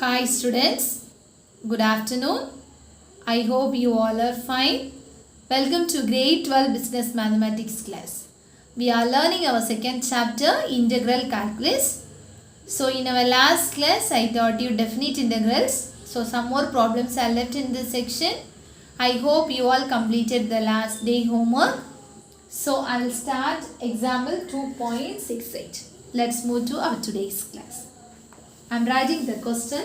Hi students, good afternoon. I hope you all are fine. Welcome to grade 12 business mathematics class. We are learning our second chapter, integral calculus. So in our last class I taught you definite integrals. So some more problems are left in this section. I hope you all completed the last day homework. So I will start example 2.68. Let's move to our today's class. I am writing the question.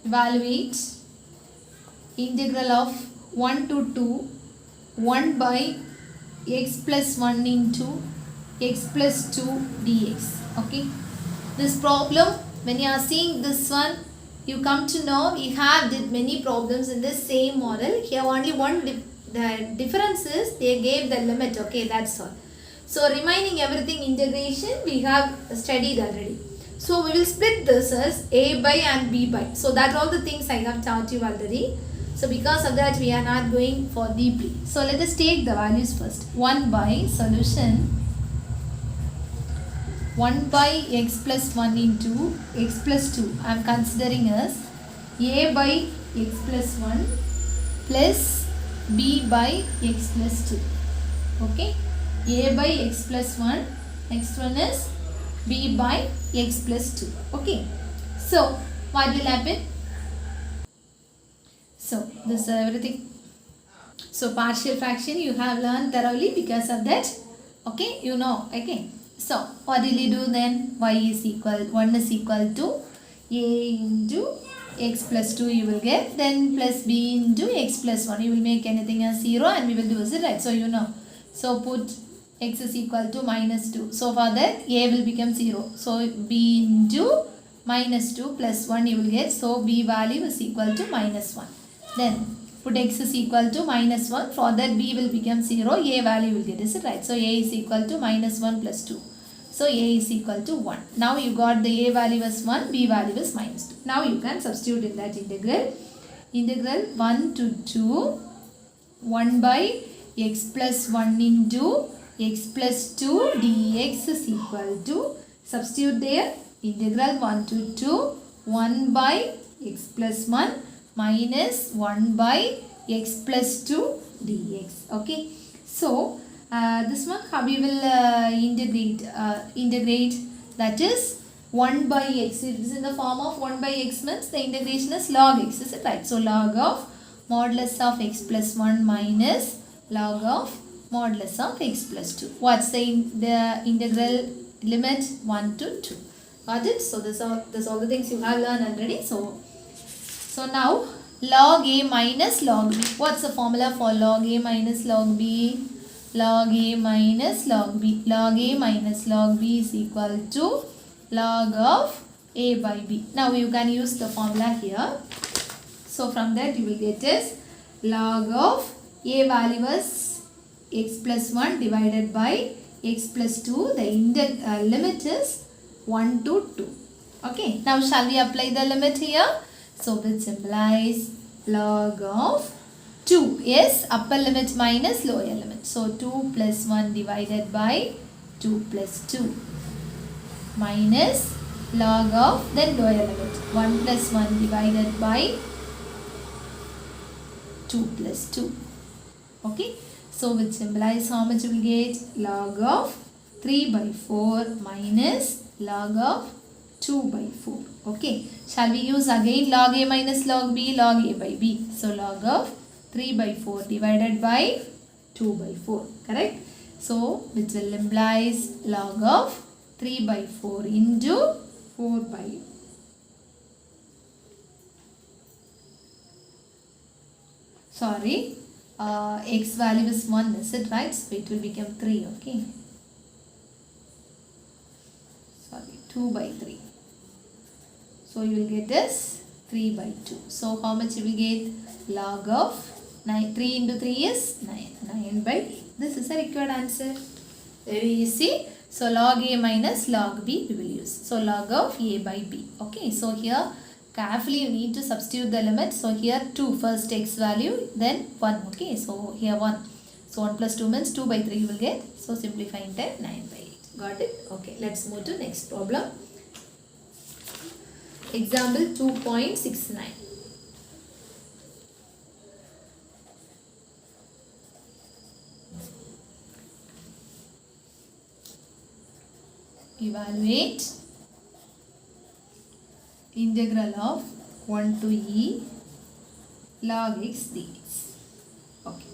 Evaluate integral of 1 to 2 1 by x plus 1 into x plus 2 dx. Okay. This problem, when you are seeing this one, you come to know we have did many problems in the same model. Here only one the difference is they gave the limit. Okay, that's all. So remaining everything integration we have studied already. So we will split this as a by and b by. So that all the things I have taught you already. So because of that we are not going for deeply. So let us take the values first. 1 by solution 1 by x plus 1 into x plus 2. I am considering as a by x plus 1 plus b by x plus 2. Okay. A by x plus 1, next one is b by x plus 2. Okay. So, what will happen? So, this is everything. So, partial fraction you have learned thoroughly because of that. Okay, you know. Okay. So, what will you do then? Y is equal, 1 is equal to a into x plus 2 you will get. Then plus b into x plus 1. You will make anything as 0 and we will do it right. So, you know. So, put x is equal to minus 2. So for that a will become 0. So b into minus 2 plus 1 you will get. So b value is equal to minus 1. Then put x is equal to minus 1. For that b will become 0. A value will get. Is it right? So a is equal to minus 1 plus 2. So a is equal to 1. Now you got the a value as 1. B value is minus 2. Now you can substitute in that integral. Integral 1 to 2 1 by x plus 1 into x plus 2 dx is equal to, substitute there, integral 1 to 2 1 by x plus 1 minus 1 by x plus 2 dx. Okay. So, this one how we will integrate, that is 1 by x. It is in the form of 1 by x means the integration is log x. Is it right? So, log of modulus of x plus 1 minus log of modulus of x plus 2. What's the integral limit? 1 to 2. Got it? So this all the things you have learned already. So now log a minus log b. What's the formula for log a minus log b? Log a minus log b. Log a minus log b is equal to log of a by b. Now you can use the formula here. So from that you will get is log of a value is x plus 1 divided by x plus 2. The limit is 1 to 2. Okay. Now shall we apply the limit here? So which implies log of 2 is upper limit minus lower limit. So 2 plus 1 divided by 2 plus 2 minus log of then lower limit 1 plus 1 divided by 2 plus 2. Okay. So which implies how much you will get? Log of 3 by 4 minus log of 2 by 4. Okay. Shall we use again log a minus log b, log a by b. So log of 3 by 4 divided by 2 by 4. Correct? So which will implies log of 3 by 4 into 4 by x value is 1, is it right? So it will become 3, okay. 2 by 3. So you will get this 3 by 2. So how much you will get? Log of 9. 3 into 3 is 9. 9 by 8. This is the required answer. Very easy. So log a minus log b we will use. So log of a by b. Okay. So here carefully you need to substitute the limit. So here 2 first x value, then 1. Okay. So here 1. So 1 plus 2 means 2 by 3 you will get. So simplifying that 9 by 8. Got it? Okay, let's move to next problem. Example 2.69. Evaluate integral of 1 to e log x dx. Okay,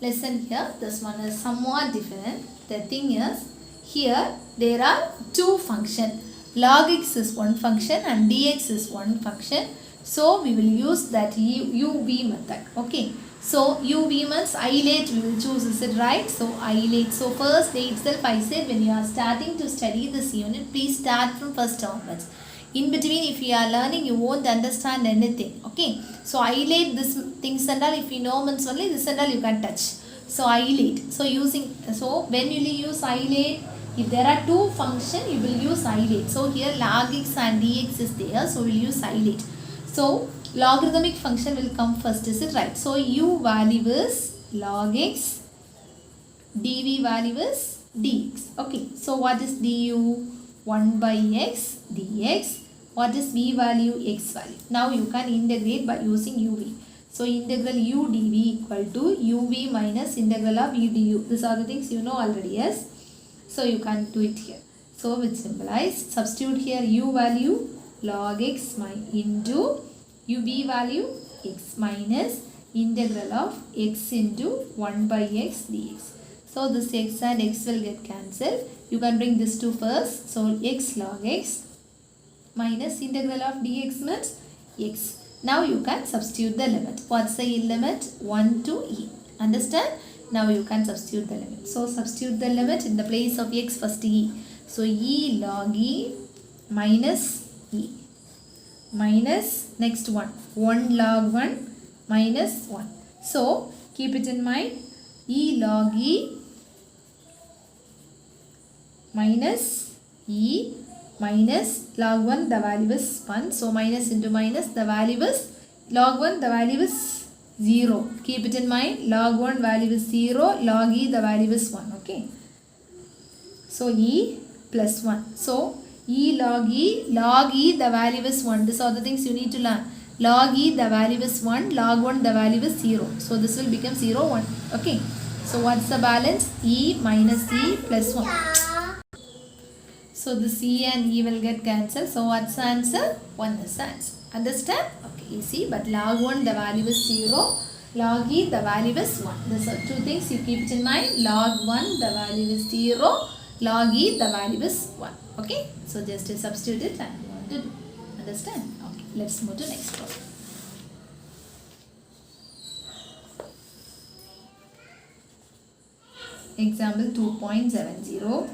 listen here, this one is somewhat different. The thing is, here there are two functions. Log x is one function and dx is one function. So we will use that UV method. Okay, so UV means isolate we will choose, is it right? So isolate. So first day itself I said, when you are starting to study this unit, please start from first onwards. In between, if you are learning, you won't understand anything. Okay, so isolate this things and all, if you know means only this and all you can touch. So isolate. So when you use isolate, if there are two functions, you will use isolate. So here log x and dx is there, so we will use isolate. So logarithmic function will come first, is it right? So u value is log x, dv value is dx. Okay, so what is du? 1 by x dx. What is v value? X value. Now you can integrate by using uv. So integral u dv equal to uv minus integral of v du. These are the things you know already, yes? So you can do it here. So which symbolize, substitute here u value log x into uv value x minus integral of x into 1 by x dx. So this x and x will get cancelled. You can bring this to first. So x log x minus integral of dx means x. Now you can substitute the limit. What's the limit? 1 to e. Understand? Now you can substitute the limit. So substitute the limit in the place of x, first e. So e log e minus e minus next one. 1 log 1 minus 1. So keep it in mind. E log e minus e minus log 1, the value is 1. So minus into minus, the value is log 1, the value is 0. Keep it in mind. Log 1 value is 0. Log e, the value is 1. Okay. So e plus 1. So e, log e, the value is 1. These are the things you need to learn. Log e, the value is 1. Log 1, the value is 0. So this will become 0, 1. Okay. So what's the balance? E minus e plus 1. So the c and e will get cancelled. So what's the answer? 1 is the answer. Understand? Okay, easy. But log 1, the value is 0. Log e, the value is 1. These are two things you keep it in mind. Log 1, the value is 0. Log e, the value is 1. Okay. So just substitute it and you want to do. Understand? Okay. Let's move to next problem. Example 2.70.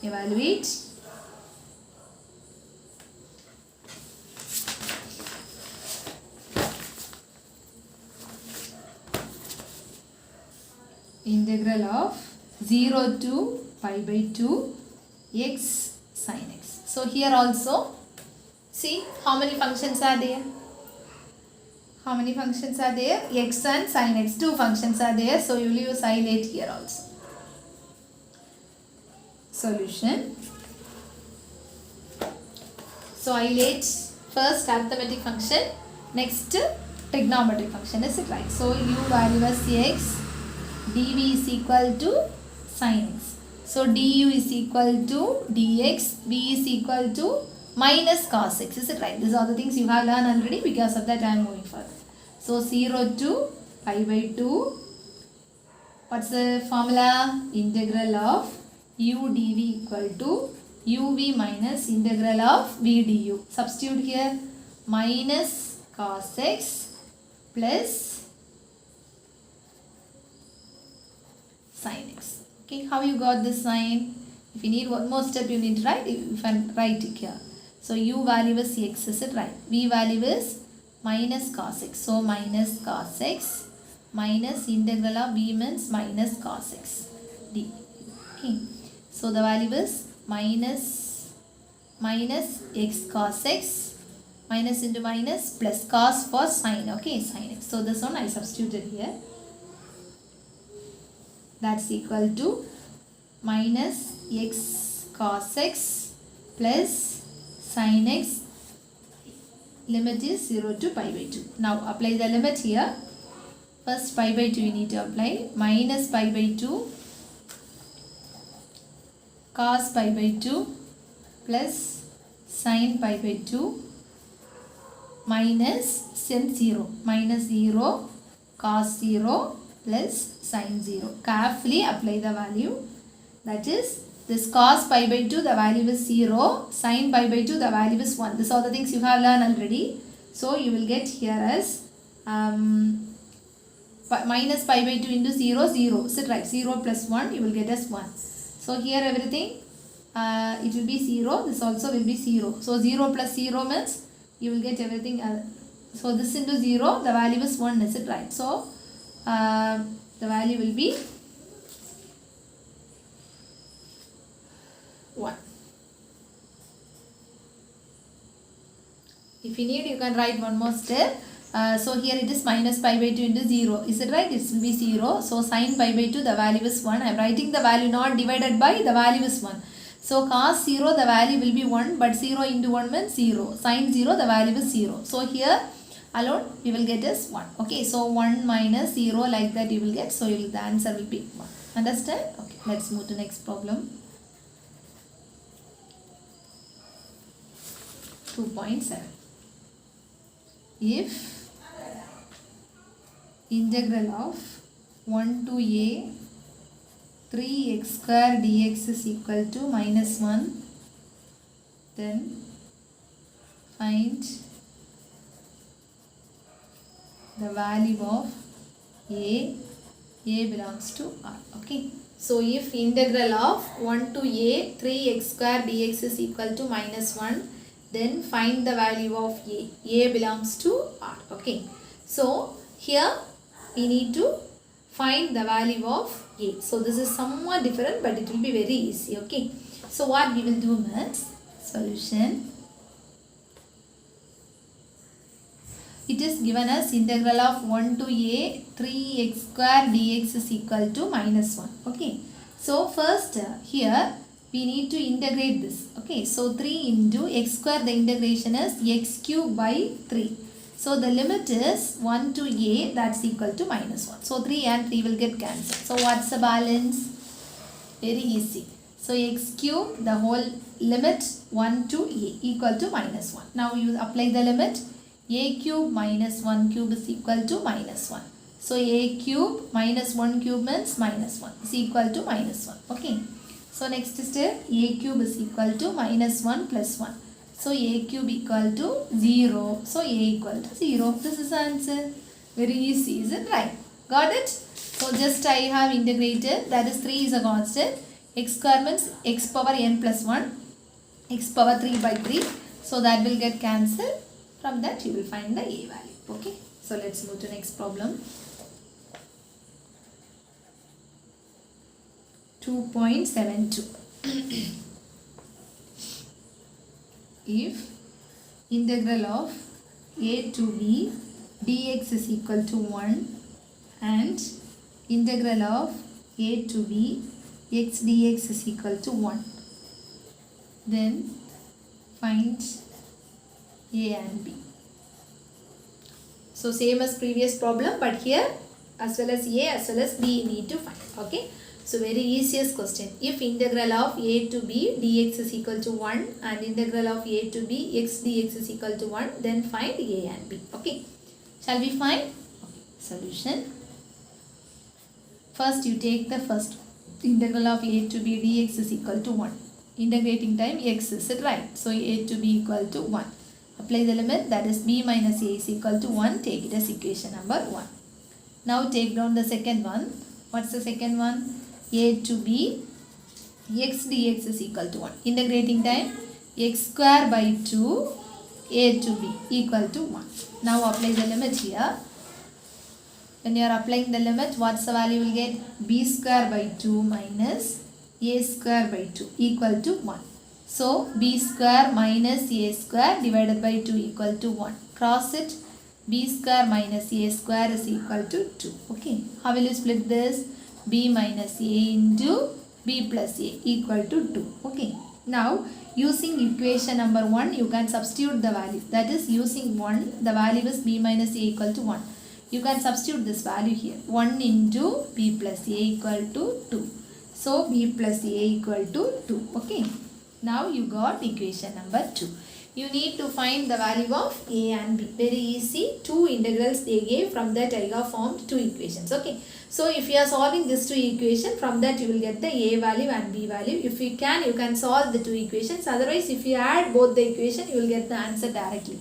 Evaluate integral of 0 to pi by 2 x sin x. So here also, see how many functions are there? How many functions are there? X and sin x. Two functions are there. So you will use isolate here also. Solution. So isolate first arithmetic function, next trigonometric function, is it right? So u value is x, dv is equal to sin x. So du is equal to dx, v is equal to minus cos x, is it right? These are the things you have learned already, because of that I am moving further. So 0 to pi by 2, what's the formula? Integral of u dv equal to uv minus integral of v du. Substitute here, minus cos x plus sin x. Okay, how you got this sign? If you need one more step, you need to write. You can write it here. So u value is x, is it right? V value is minus cos x. So minus cos x minus integral of v means minus cos x d. Okay. So the value is minus x cos x, minus into minus, plus cos for sin. Okay, sin x. So this one I substituted here. That's equal to minus x cos x plus sin x, limit is 0 to pi by 2. Now apply the limit here. First pi by 2 you need to apply, minus pi by 2 cos pi by 2 plus sin pi by 2 minus sin 0, minus 0 cos 0 plus sin 0. Carefully apply the value. That is, this cos pi by 2 the value is 0, sin pi by 2 the value is 1. These are the things you have learned already. So you will get here as minus pi by 2 into 0, 0. Sit right, 0 plus 1 you will get as 1. So here everything it will be 0, this also will be 0. So 0 plus 0 means you will get everything. So this into 0 the value is 1, is it right? So the value will be 1. If you need you can write one more step. So here it is minus pi by 2 into 0. Is it right? It will be 0. So sin pi by 2 the value is 1. I am writing the value not divided by, the value is 1. So cos 0 the value will be 1, but 0 into 1 means 0. Sin 0 the value is 0. So here alone we will get as 1. Okay, so 1 minus 0 like that you will get. So the answer will be 1. Understand? Okay, let's move to next problem. 2.7. If integral of 1 to a 3x square dx is equal to minus 1, then find the value of a belongs to r. Okay, so if integral of 1 to a 3x square dx is equal to minus 1, then find the value of a belongs to r. Okay, so here we need to find the value of a. So this is somewhat different, but it will be very easy. Okay, so what we will do is solution. It is given as integral of 1 to a 3x square dx is equal to minus 1. Okay, so first here we need to integrate this. Okay, so 3 into x square, the integration is x cube by 3. So the limit is 1 to a, that's equal to minus 1. So 3 and 3 will get cancelled. So what's the balance? Very easy. So x cube, the whole limit 1 to a equal to minus 1. Now you apply the limit. A cube minus 1 cube is equal to minus 1. So a cube minus 1 cube means minus 1 is equal to minus 1. Okay. So next step, a cube is equal to minus 1 plus 1. So a cube equal to 0. So a equal to 0. This is the answer. Very easy, is it right? Got it? So just I have integrated. That is 3 is a constant. X square means x power n plus 1. X power 3 by 3. So that will get cancelled. From that you will find the a value. Okay. So let's move to next problem. 2.72. If integral of a to b dx is equal to 1 and integral of a to b x dx is equal to 1, then find a and b. So same as previous problem, but here as well as a as well as b need to find. Okay. So very easiest question. If integral of a to b dx is equal to 1 and integral of a to b x dx is equal to 1, then find a and b. Okay. Shall we find? Okay. Solution. First you take the first integral of a to b dx is equal to 1. Integrating time x, is it right? So a to b equal to 1. Apply the limit, that is b minus a is equal to 1. Take it as equation number 1. Now take down the second one. What's the second one? A to b x dx is equal to 1. Integrating time x square by 2 a to b equal to 1. Now apply the limit here. When you are applying the limit, what's the value you will get? B square by 2 minus a square by 2 equal to 1. So b square minus a square divided by 2 equal to 1. Cross it. B square minus a square is equal to 2. Okay. How will you split this? B minus a into b plus a equal to 2. Okay. Now using equation number 1 you can substitute the value. That is using 1 the value is b minus a equal to 1. You can substitute this value here. 1 into b plus a equal to 2. So b plus a equal to 2. Okay. Now you got equation number 2. You need to find the value of a and b. Very easy. Two integrals they gave, from that I have formed two equations. Okay. So if you are solving this two equation, from that you will get the a value and b value. If you can solve the two equations. Otherwise if you add both the equation you will get the answer directly.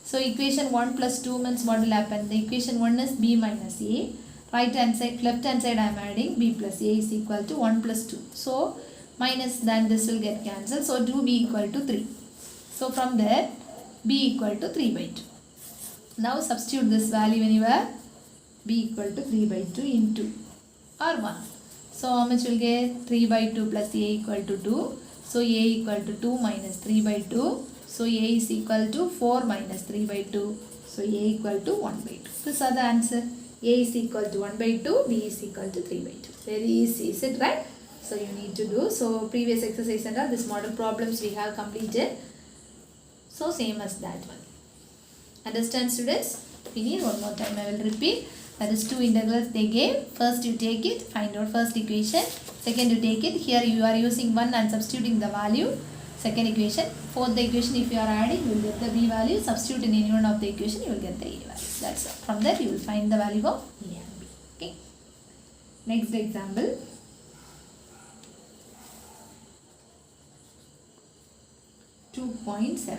So equation 1 plus 2 means what will happen? The equation 1 is b minus a. Right hand side, left hand side I am adding b plus a is equal to 1 plus 2. So minus, then this will get cancelled. So 2b equal to 3. So from there b equal to 3 by 2. Now substitute this value anywhere. B equal to 3 by 2 into or 1. So how much will get? 3 by 2 plus a equal to 2. So a equal to 2 minus 3 by 2. So a is equal to 4 minus 3 by 2. So a equal to 1 by 2. These are the answer. A is equal to 1 by 2. B is equal to 3 by 2. Very easy. Is it right? So you need to do. So previous exercise and all this model problems we have completed. So same as that one. Understand students? We need one more time. I will repeat. That is two integrals they gave. First you take it, find out first equation. Second you take it. Here you are using 1 and substituting the value. Second equation. Fourth equation if you are adding you will get the b value. Substitute in any one of the equation you will get the a value. That's all. From that you will find the value of a and b. Okay. Next example. .73.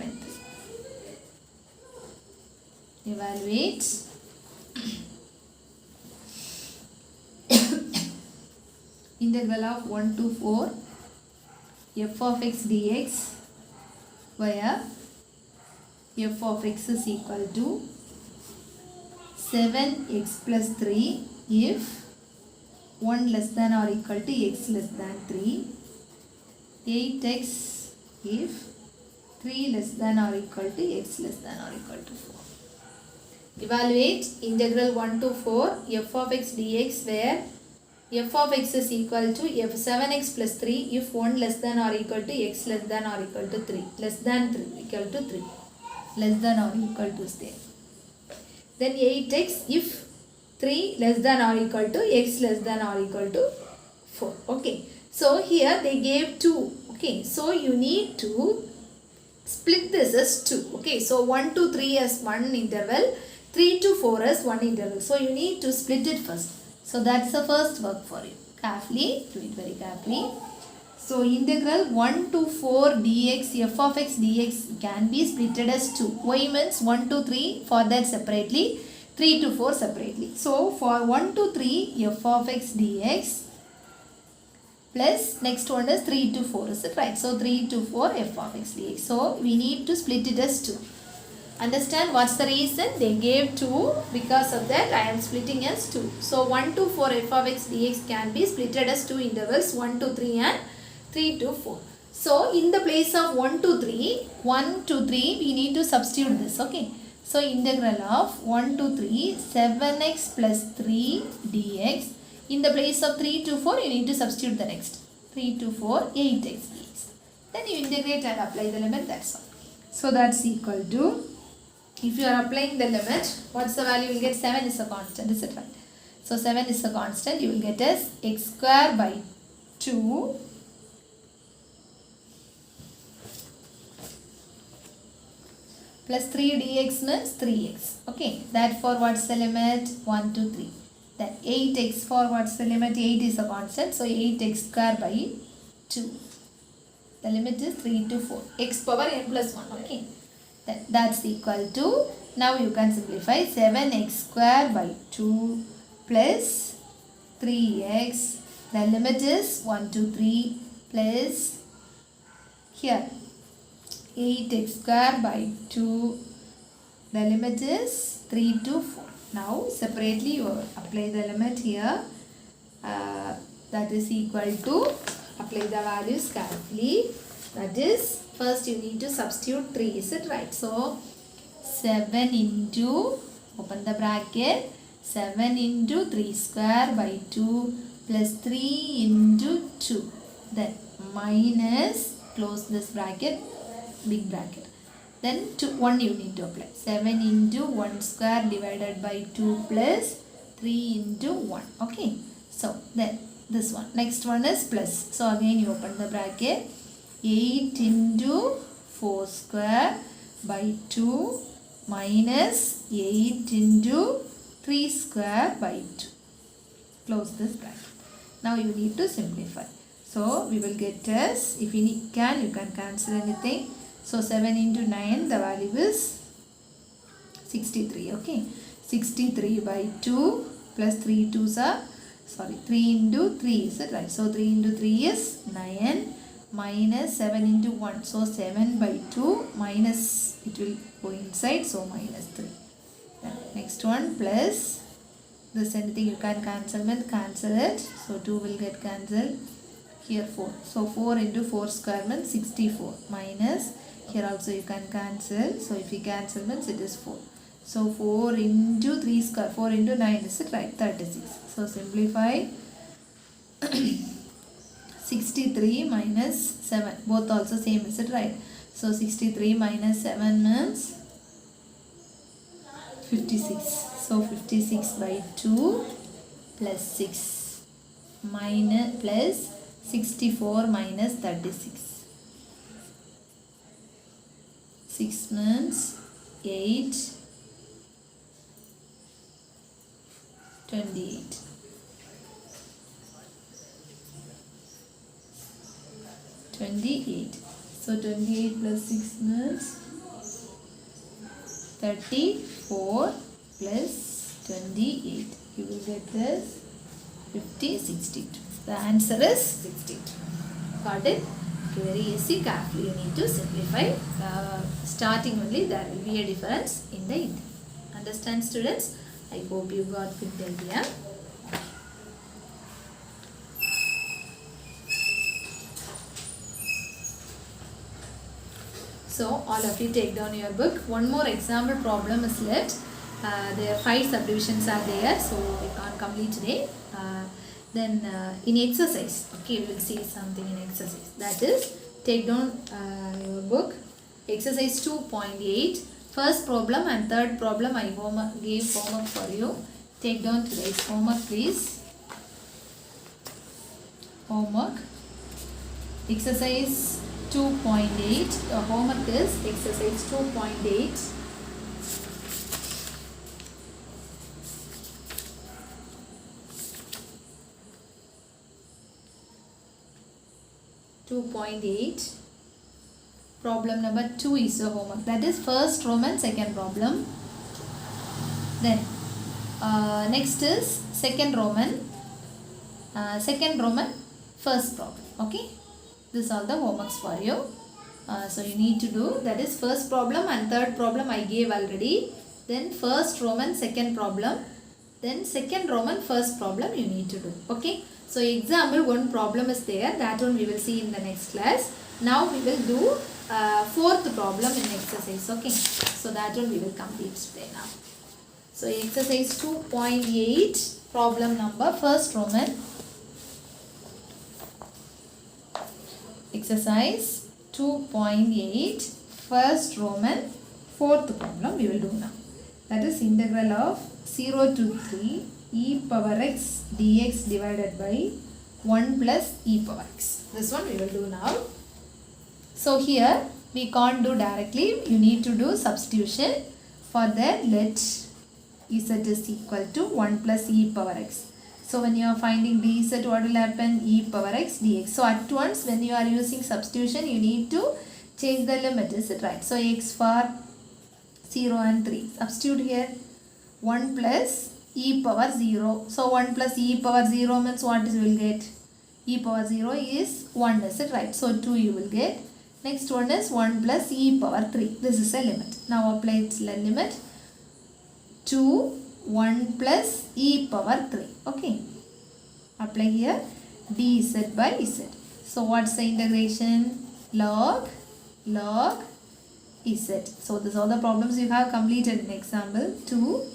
Evaluate integral of 1 to 4 f of x dx where f of x is equal to 7x plus 3 if 1 less than or equal to x less than 3, 8x if 3 less than or equal to x less than or equal to 4. Evaluate integral 1 to 4 f of x dx where f of x is equal to f 7x plus 3 if 1 less than or equal to x less than or equal to 3. Less than 3 equal to 3. Less than or equal to stay. Then 8x if 3 less than or equal to x less than or equal to 4. Okay. So here they gave 2. Okay. So you need to split this as 2. Okay. So 1 to 3 as one interval. 3 to 4 as one interval. So you need to split it first. So that's the first work for you. Carefully. Do it very carefully. So integral 1 to 4 dx f of x dx can be splitted as 2. Y means 1 to 3 for that separately. 3 to 4 separately. So for 1 to 3 f of x dx plus next one is 3 to 4. Is it right? So 3 to 4 f of x dx. So we need to split it as 2. Understand what's the reason? They gave 2. Because of that I am splitting as 2. So 1 to 4 f of x dx can be splitted as 2 intervals 1 to 3 and 3 to 4. So in the place of 1 to 3 we need to substitute this. Okay. So integral of 1 to 3 7x plus 3 dx. In the place of 3 to 4 you need to substitute the next. 3 to 4 8x dx. Then you integrate and apply the limit. That's all. So that's equal to, if you are applying the limit, what's the value? You will get 7 is a constant. Is it right? So 7 is a constant. You will get as x square by 2 plus 3 dx means 3x. Okay. That for what's the limit? 1 to 3. Then 8x for what's the limit? 8 is a constant. So 8x square by 2. The limit is 3 to 4. X power n plus 1. Okay. That's equal to, now you can simplify 7x square by 2 plus 3x. The limit is 1 to 3 plus here 8x square by 2. The limit is 3 to 4. Now separately you apply the limit here. That is equal to, apply the values carefully. That is, first you need to substitute 3. Is it right? So 7 into, open the bracket, 7 into 3 square by 2 plus 3 into 2. then minus, close this bracket, big bracket, then 1 you need to apply. 7 into 1 square divided by 2 plus 3 into 1. Okay, so then this one, next one is plus, so again you open the bracket. 8 into 4 square by 2 minus 8 into 3 square by 2. Close this bracket. Now you need to simplify. So we will get as, if you can cancel anything. So 7 into 9, the value is 63. Okay, 63 by 2 plus 3 2s are, 3 into 3 is it right? So 3 into 3 is 9 minus 7 into 1. So 7 by 2 minus, it will go inside, so minus 3. Then next one plus this, anything you can cancel it. So 2 will get cancelled. Here 4. So 4 into 4 square means 64 minus, here also you can cancel. So if you cancel means it is 4. So 4 into 3 square, 4 into 9 is it right? 36. So simplify. 63 minus 7, both also same, is it right? So 63 minus 7 means 56. So 56 by 2 plus 6 minus plus 64 minus 36. 6 means 8, 28. 28. So 28 plus 6 means 34 plus 28. You will get this 50, 62. The answer is 62. Got it? Okay, very easy. Carefully you need to simplify. Starting only there will be a difference in the end. Understand, students? I hope you got good idea. So all of you take down your book. One more example problem is left. There are 5 subdivisions are there, so we can't complete today. Then in exercise, okay, we will see something in exercise. That is, take down your book. Exercise 2.8. First problem and third problem I gave homework for you. Take down today's homework, please. Homework. Exercise 2.8. The homework is exercise 2.8. Problem number 2 is the homework. That is first Roman, second problem. Then next is second Roman, first problem. Okay, these are the homeworks for you. So you need to do, that is first problem and third problem I gave already. Then first Roman, second problem. Then second Roman, first problem you need to do. Okay. So example, one problem is there. That one we will see in the next class. Now we will do fourth problem in exercise. Okay. So that one we will complete today now. So exercise 2.8, problem number first Roman. Exercise 2.8, first Roman, fourth problem we will do now. That is integral of 0 to 3 e power x dx divided by 1 plus e power x. This one we will do now. So here we can't do directly. You need to do substitution. For that, let z is equal to 1 plus e power x. So when you are finding dz, what will happen? E power x dx. So at once when you are using substitution, you need to change the limit. Is it right? So x for 0 and 3. Substitute here 1 plus e power 0. So 1 plus e power 0 means what is you will get? E power 0 is 1. Is it right? So 2 you will get. Next one is 1 plus e power 3. This is a limit. Now apply its limit to 1 plus e power 3. Okay. Apply here dz by z. So what's the integration? Log z. So these are the problems you have completed in example 2.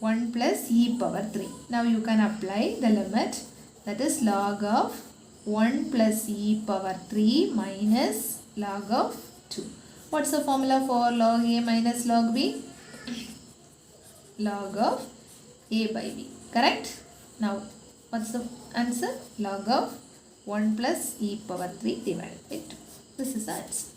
1 plus e power 3. Now you can apply the limit, that is log of 1 plus e power 3 minus log of 2. What's the formula for log a minus log b? Log of a by b. Correct? Now, what's the answer? Log of 1 plus e power 3 divided by 2. This is the answer.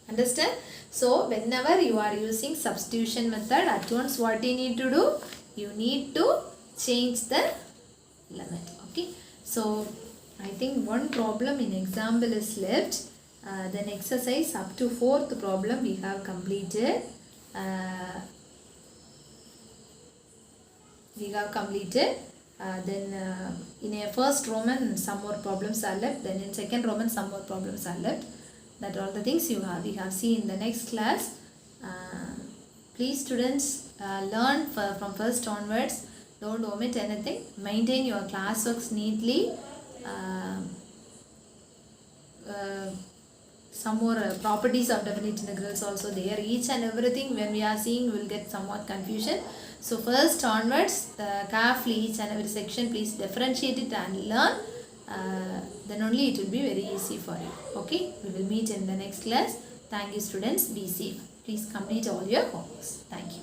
Understand? So, whenever you are using substitution method, at once what you need to do? You need to change the limit. Okay. So, I think one problem in example is left. Then exercise up to 4th problem we have completed. In a first Roman some more problems are left. Then in second Roman some more problems are left. That all the things we have seen in the next class. Please students learn from first onwards. Don't omit anything. Maintain your classworks neatly. Some more properties of definite integrals also there. Each and everything when we are seeing will get somewhat confusion. So first onwards, carefully each and every section please differentiate it and learn. Then only it will be very easy for you. Okay, we will meet in the next class. Thank you students. Be safe. Please complete all your homeworks. Thank you.